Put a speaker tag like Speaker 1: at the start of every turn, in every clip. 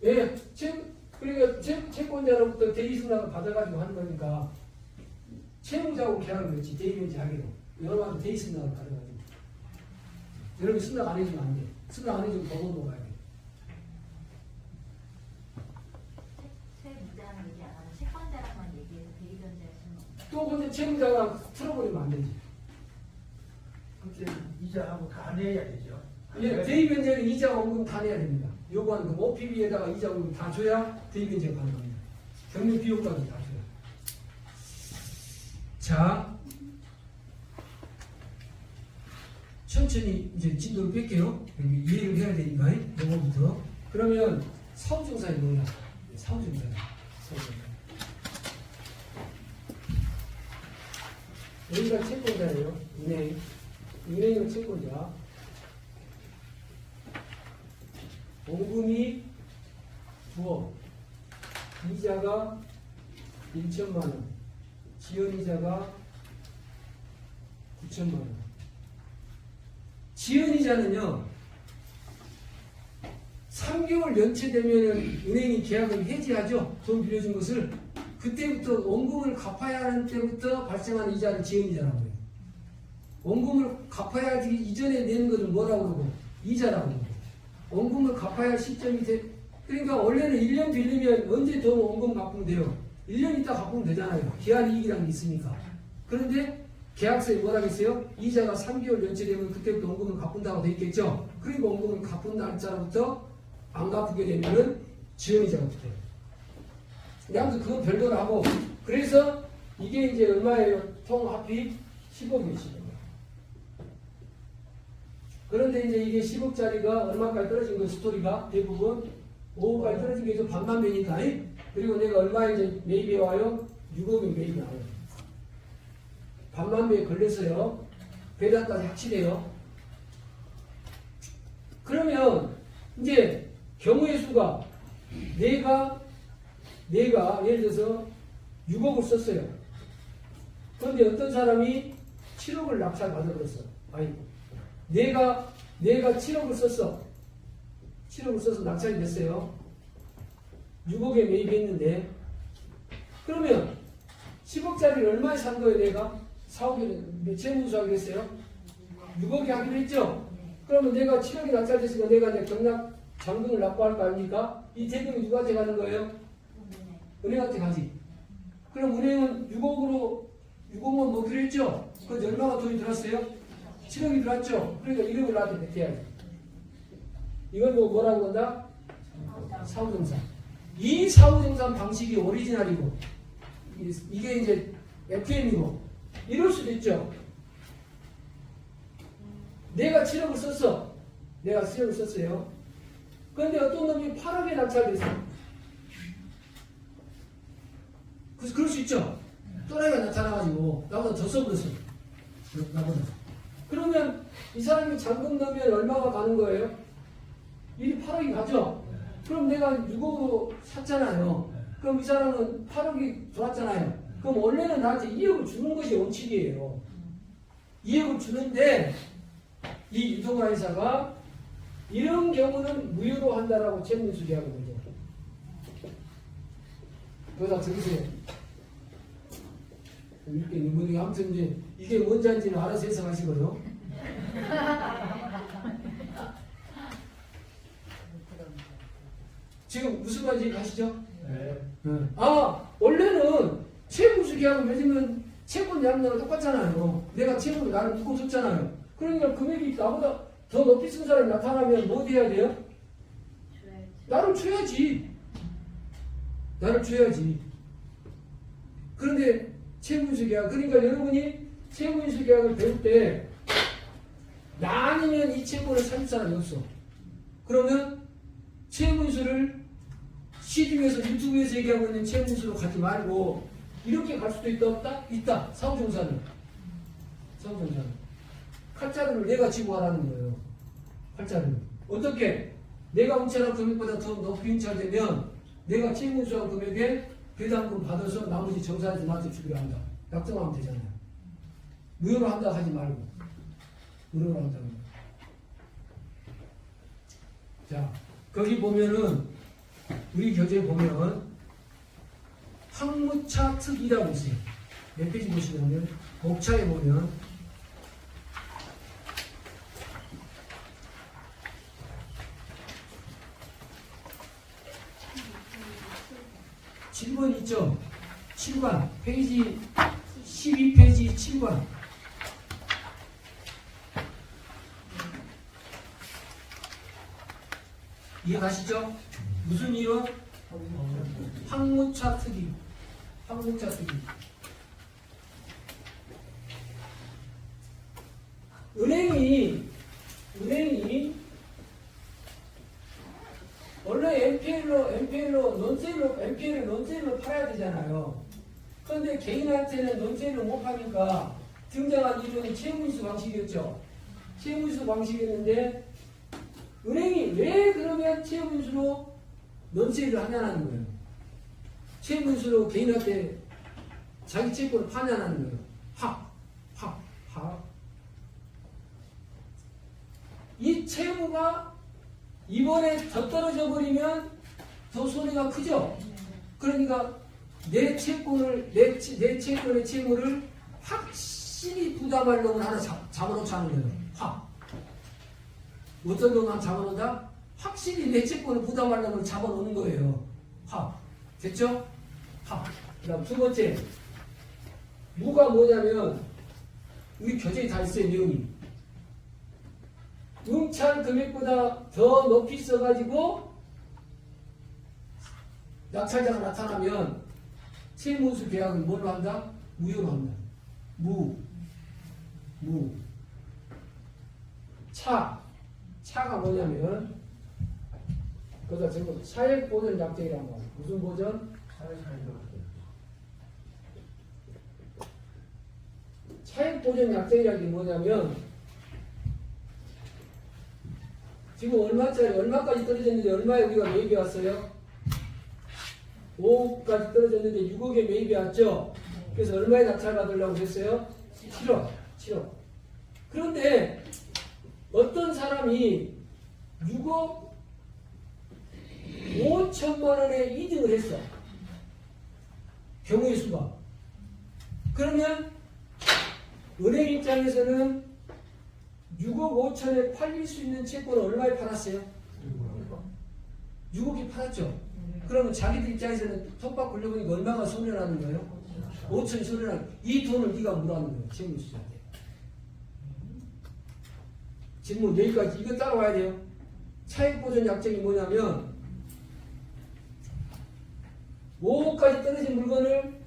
Speaker 1: 예, 그러니까 채권자로부터 대리승낙을 받아가지고 하는 거니까 채무자하고 계약을 맺지 대리면제 하기로 여러 가지 대리승낙을 받아가지고 여러분 승낙 안 해주면 안 돼. 승낙 안 해주면 법원 먹어야 돼.
Speaker 2: 채무자는 얘기 안 하고 채권자랑만 얘기해서 대리변제할 수는 없나요?
Speaker 1: 또 근데 채무자가 틀어버리면 안 되지.
Speaker 3: 그때 이자하고 다 내야 되죠.
Speaker 1: 예, 대리변제는 이자 원금 다 내야 됩니다. 요구하는 그 OPB에다가 이자 원금 다 줘야 대리변제가 가능합니다. 경매 비용까지 다 줘야. 자, 천천히 이제 진도를 뺄게요. 여기 이해를 해야 되니까 영어부터. 그러면 사후정산이 뭐냐? 사후정산. 여기가 채권자예요. 은행은 채권자. 원금이 9억, 이자가 1천만 원, 지연이자가 9천만 원. 지연이자는요, 3개월 연체되면 은행이 계약을 해지하죠. 돈 빌려준 것을. 그때부터 원금을 갚아야 하는 때부터 발생하는 이자를 지연이자라고 해요. 원금을 갚아야 하기 이전에 내는 것을 뭐라고 그러고? 이자라고 그러고. 원금을 갚아야 할 시점이 돼. 그러니까 원래는 1년 빌리면 언제 더 원금 갚으면 돼요? 1년 있다 갚으면 되잖아요. 기한이익이라는 게 있으니까. 그런데 계약서에 뭐라고 했어요? 이자가 3개월 연체되면 그때부터 원금을 갚는다고 돼 있겠죠? 그리고 원금을 갚은 날짜로부터 안 갚게 되면은 지연이자가 붙어요. 근데 아무튼 그건 별도로 하고, 그래서 이게 이제 얼마예요? 통합이 10억이에요, 10억. 그런데 이제 이게 10억짜리가 얼마까지 떨어진 거 스토리가 대부분 5억까지 떨어진 게 이제 반만 배니까. 그리고 내가 얼마에 이제 매입해 와요? 6억에 매입이 나와요. 반만 배에 걸렸어요. 배당까지 확실해요. 그러면 이제 경우의 수가 내가 예를 들어서 6억을 썼어요. 그런데 어떤 사람이 7억을 낙찰 받아버렸어. 아이고. 내가 7억을 썼어. 7억을 써서 낙찰이 됐어요. 6억에 매입했는데, 그러면 10억짜리를 얼마에 산 거예요, 내가? 4억에, 채무수 하기로 했어요? 6억에 하기로 했죠? 그러면 내가 7억이 낙찰됐으니까 내가 이제 경락 잔금을 납부할 거 아닙니까? 이 대금이 누구한테 가는 거예요? 은행한테 가지. 그럼 은행은 6억만 먹기로 했죠? 그런데 얼마가 돈이 들었어요? 7억이 들어왔죠? 그러니까 1억을 나한테 뱉어야지. 이걸 뭐라고 한다? 사후정산. 이 사후정산 방식이 오리지널이고, 이게 이제 FM이고, 이럴 수도 있죠. 내가 7억을 썼어. 내가 7억을 썼어요. 그런데 어떤 놈이 8억에 낙찰됐어. 그래서 그럴 수 있죠. 또라이가 나타나가지고, 나보다 더 써버렸어. 나보다. 그러면 이 사람이 잔금 넣으면 얼마가 가는 거예요? 이 8억이 가죠? 그럼 내가 6억으로 샀잖아요. 그럼 이 사람은 8억이 들어왔잖아요. 그럼 원래는 나한테 2억을 주는 것이 원칙이에요. 2억을 주는데 이 유동화 회사가 이런 경우는 무효로 한다라고 채무인수 계약을 거죠. 그거 다 들으세요. 이렇게 눈물이 아무튼 이제 이게 뭔지 아닌지는 알아서 해석하시거든요. 지금 무슨 말인지 가시죠?
Speaker 3: 네.
Speaker 1: 원래는 채무수 계약을 맺으면 채권 양도랑 똑같잖아요. 내가 채무를 나를 묶어줬잖아요. 그러니까 금액이 나보다 더 높이 쓴 사람이 나타나면 뭐 해야 돼요? 나를 줘야지. 나를 줘야지. 그런데 채무인수 계약, 그러니까 여러분이 채무인수 계약을 배울 때 나 아니면 이 채권을 살 사람이 없어. 그러면 채무인수를 시중에서 유튜브에서 얘기하고 있는 채무인수로 가지 말고 이렇게 갈 수도 있다 없다? 있다. 사후정산은. 사후정산은. 칼자루를 내가 지고 하라는 거예요. 칼자루를. 어떻게? 내가 운치하는 금액보다 더 높이 운치하되면 내가 채무인수한 금액에 배당금 받아서 나머지 정산해서 나한테 주기로 한다. 약정하면 되잖아요. 무효로 한다 하지 말고 무효로 한다는 거. 자, 거기 보면은 우리 교재에 보면 황무차 특이라고 있어요. 몇 페이지 보시면 복차에 보면 7번 있죠? 7번 페이지 12페이지 7번 이해가시죠? 무슨 이론? 황무차 특이. 황무차 특이. 은행이 원래 NPL로 논세일로 팔아야 되잖아요. 그런데 개인한테는 논세일로 못 파니까 등장한 이론이 채무인수 방식이었죠. 채무인수 방식이었는데 은행이 왜 그러면 채무인수로 논세일을 하냐는 거예요. 채무인수로 개인한테 자기 채권을 파냐는 거예요. 이 채무가 이번에 더 떨어져 버리면 더 손해가 크죠. 그러니까 내 채권의 채무를 확실히 부담할 놈을 하나 잡아놓자 하는 거예요. 어떤 놈을 하나 잡아놓는다? 확실히 내 채권을 부담할 놈을 잡아놓는 거예요. 됐죠? 그 다음 두 번째 무가 뭐냐면 우리 교재에 다 있어요. 내용이 응찰 금액보다 더 높이 써가지고 낙찰자가 나타나면 채무인수 계약을 뭘로 한다? 무효로 한다. 차가 뭐냐면 그거다 지금 차액 보전 약정이란 말이야. 무슨 보전? 차액 보전 약정이라는 게 뭐냐면 지금 얼마까지 떨어졌는데 얼마에 우리가 매입해 왔어요? 5억까지 떨어졌는데 6억에 매입해 왔죠? 그래서 얼마에 낙찰 받으려고 했어요? 7억. 그런데 어떤 사람이 6억 5천만 원에 이득을 했어. 경우의 수가. 그러면 은행 입장에서는 6억 5천에 팔릴 수 있는 채권을 얼마에 팔았어요? 6억에 팔았죠. 그러면 자기들 입장에서는 톱밥 굴려보니까 얼마가 손해라는 거예요? 5천이 손해라는 거예요. 이 돈을 네가 뭐라는 거예요? 채무수수한테. 질문 여기까지 이거 따라와야 돼요. 차익보전 약정이 뭐냐면 5억까지 떨어진 물건을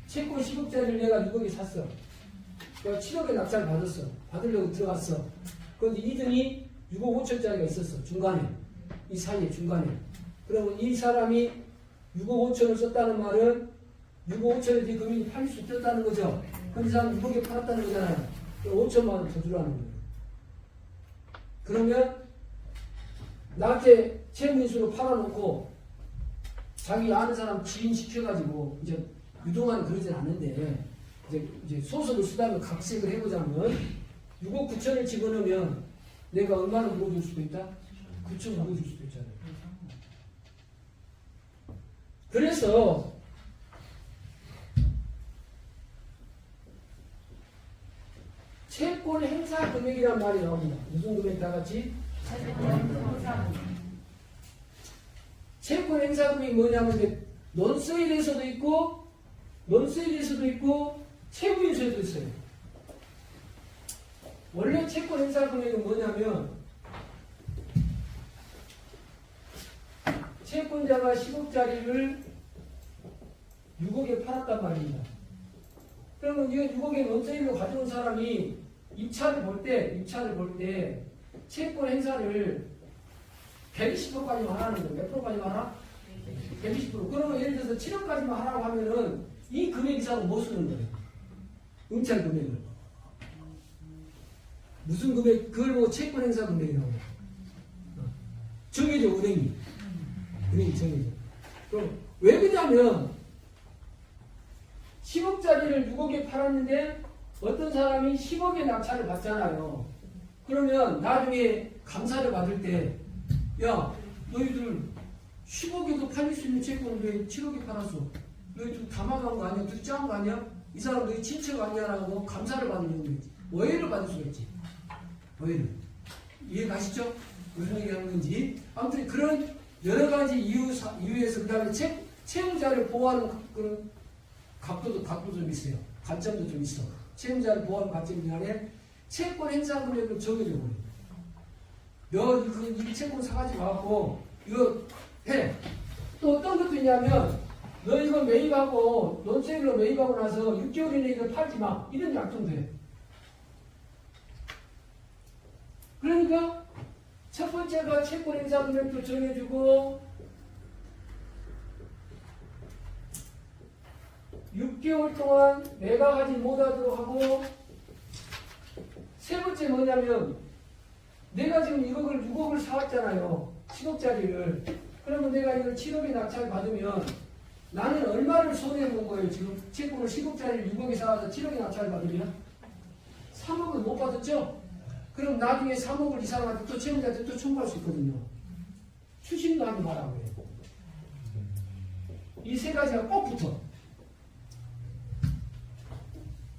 Speaker 1: 채권 10억짜리를 내가 6억에 샀어. 그러니까 7억에 낙찰 받았어. 받으려고 들어갔어. 그런데 2등이 6억 5천짜리가 있었어. 중간에. 이 사이에 중간에. 그러면 이 사람이 6억 5천을 썼다는 말은 6억 5천에 네 금융이 팔릴 수 있었다는 거죠. 그럼 이 사람 6억에 팔았다는 거잖아요. 5천만 원 더 주라는 거예요. 그러면 나한테 채무인수로 팔아놓고 자기 아는 사람 지인 시켜가지고 이제 그동안 그러진 않는데 이제 소속을 쓰다면 각색을 해보자면 6억 9천을 집어넣으면 내가 얼마나 물어줄 수도 있다? 9천 물어줄 수도 있잖아요. 그래서 채권 행사 금액이란 말이 나옵니다. 무슨 금액 다 같이? 채권 행사 금액이 뭐냐면 논세일에서도 있고 채무인수에도 있어요. 원래 채권 행사 금액은 뭐냐면 채권자가 10억짜리를 6억에 팔았단 말입니다. 그러면 이거 6억에 논세일로 가져온 사람이 입찰을 볼 때 채권 행사를 120%까지만 하라는 거예요. 몇 프로까지만 하나? 120%. 그러면 예를 들어서 7억까지만 하라고 하면은 이 금액 이상은 못 쓰는 거예요. 응찰 금액을. 무슨 금액? 그걸 보고 채권 행사 금액이라고 해요. 정해져, 은행이 정해져. 그럼 왜 그러냐면 10억짜리를 6억에 팔았는데 어떤 사람이 10억의 낙찰을 받잖아요. 그러면 나중에 감사를 받을 때 야, 너희들 10억에도 팔릴 수 있는 채권을 왜 7억에 팔았어? 너희 좀 담아간 거 아니야? 둘 짠 거 아니야? 이 사람 너희 친척 아니야라고 감사를 받으려고 했지. 오해를 받을 수가 있지. 오해를. 이해 가시죠? 무슨 얘기 하는 건지. 아무튼 그런 여러 가지 이유에서 그 다음에 채무자를 보호하는 그런 각도도 좀 있어요. 관점도 좀 있어. 채무자를 보호하는 관점 중에 채권 행사 금액을 정해줘 버려. 너 이 채권 사가지고 와갖고 이거 해. 또 어떤 것도 있냐면 너 이거 매입하고 논세일로 매입하고 나서 6개월 이내에 이거 팔지 마. 이런 약정도 해. 그러니까 첫 번째가 채권 행사 금액도 정해주고 6개월 동안 매각하지 못하도록 하고 세 번째 뭐냐면 내가 지금 6억을 사왔잖아요. 10억짜리를. 그러면 내가 이걸 7억에 낙찰 받으면 나는 얼마를 손해본 거예요? 지금 채권을 10억짜리를 6억에 사와서 7억에 낙찰 받으면 3억을 못 받았죠? 그럼 나중에 3억을 이 사람한테 또 채무자한테 또 청구할 수 있거든요. 추심도 하지 말라고 해요. 이 세 가지가 꼭 붙어.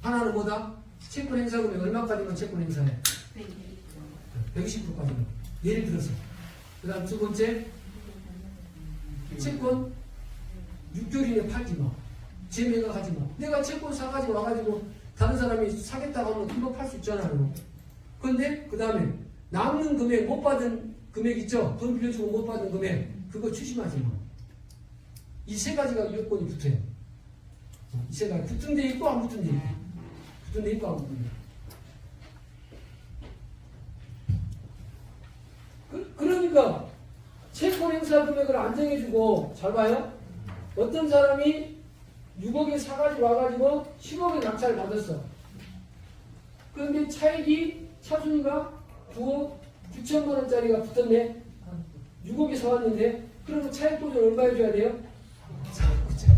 Speaker 1: 하나는 뭐다? 채권 행사금액 얼마까지만 채권 행사해? 120%까지는. 예를 들어서. 그 다음 두 번째, 채권 6개월 이내 팔지 마. 재매각하지 마. 내가 채권 사가지고 와가지고 다른 사람이 사겠다고 하면 금방 팔 수 있잖아요. 그런데 그 다음에 남는 금액, 못 받은 금액 있죠? 돈 빌려주고 못 받은 금액. 그거 추심하지 마. 이 세 가지가 요건이 붙어요. 이 세 가지. 붙은 데 있고 안 붙은 데 있고. 붙은 데 있고 안 붙은 데 있고. 그러니까 채권 행사 금액을 안 정해주고 잘 봐요. 어떤 사람이 6억에 사가지고 와가지고 10억에 낙찰을 받았어. 그런데 차익이 차순위가 9억 9천만 원짜리가 붙었네. 6억에 사왔는데 그러면 차익 보전 얼마 해줘야 돼요? 4억 9천.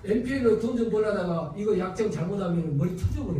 Speaker 1: NPL로 돈 좀 벌려다가 이거 약정 잘못하면 머리 터져버려.